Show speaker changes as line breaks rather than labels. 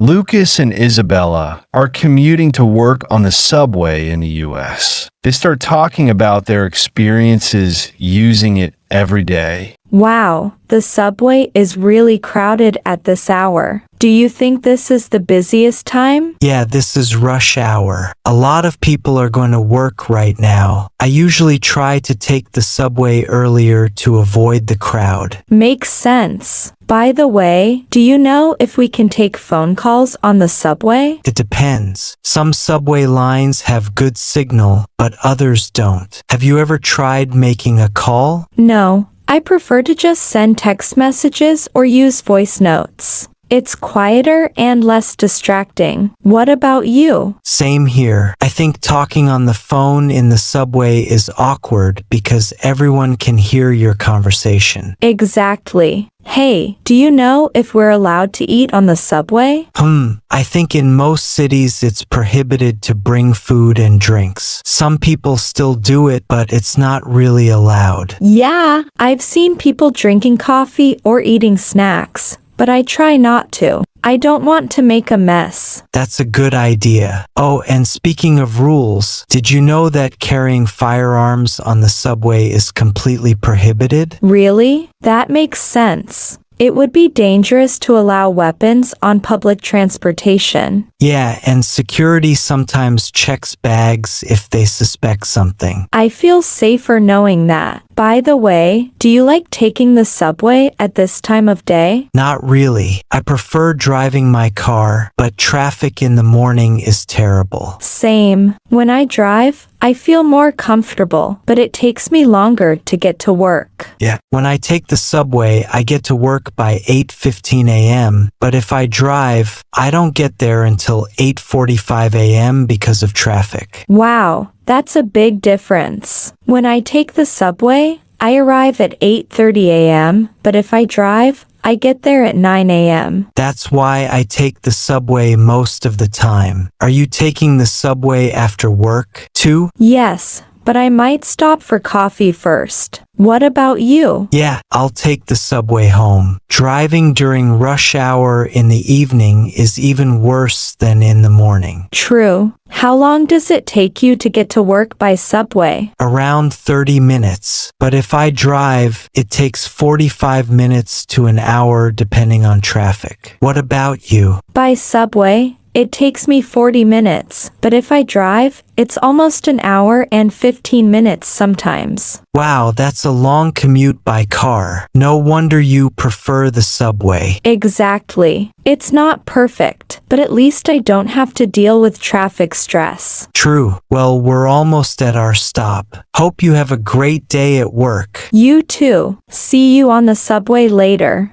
Lucas and Isabella are commuting to work on the subway in the US. They start talking about their experiences using it every day.
Wow, the subway is really crowded at this hour. Do you think this is the busiest time?
Yeah, this is rush hour. A lot of people are going to work right now. I usually try to take the subway earlier to avoid the crowd.
Makes sense. By the way, do you know if we can take phone calls on the subway?
It depends. Some subway lines have good signal, but others don't. Have you ever tried making a call?
No, I prefer to just send text messages or use voice notes. It's quieter and less distracting. What about you?
Same here. I think talking on the phone in the subway is awkward because everyone can hear your conversation.
Exactly. Hey, do you know if we're allowed to eat on the subway?
I think in most cities it's prohibited to bring food and drinks. Some people still do it, but it's not really allowed.
Yeah, I've seen people drinking coffee or eating snacks, but I try not to. I don't want to make a mess.
That's a good idea. Oh, and speaking of rules, did you know that carrying firearms on the subway is completely prohibited?
Really? That makes sense. It would be dangerous to allow weapons on public transportation.
Yeah, and security sometimes checks bags if they suspect something.
I feel safer knowing that. By the way, do you like taking the subway at this time of day?
Not really. I prefer driving my car, but traffic in the morning is terrible.
Same. When I drive, I feel more comfortable, but it takes me longer to get to work.
Yeah. When I take the subway, I get to work by 8:15 a.m., but if I drive, I don't get there until 8:45 a.m. because of traffic.
Wow, that's a big difference. When I take the subway, I arrive at 8:30 a.m., but if I drive, I get there at 9 a.m.
That's why I take the subway most of the time. Are you taking the subway after work, too?
Yes, but I might stop for coffee first. What about you?
Yeah, I'll take the subway home. Driving during rush hour in the evening is even worse than in the morning.
True. How long does it take you to get to work by subway?
Around 30 minutes. But if I drive, it takes 45 minutes to an hour depending on traffic. What about you?
By subway, it takes me 40 minutes, but if I drive, it's almost an hour and 15 minutes sometimes.
Wow, that's a long commute by car. No wonder you prefer the subway.
Exactly. It's not perfect, but at least I don't have to deal with traffic stress.
True. Well, we're almost at our stop. Hope you have a great day at work.
You too. See you on the subway later.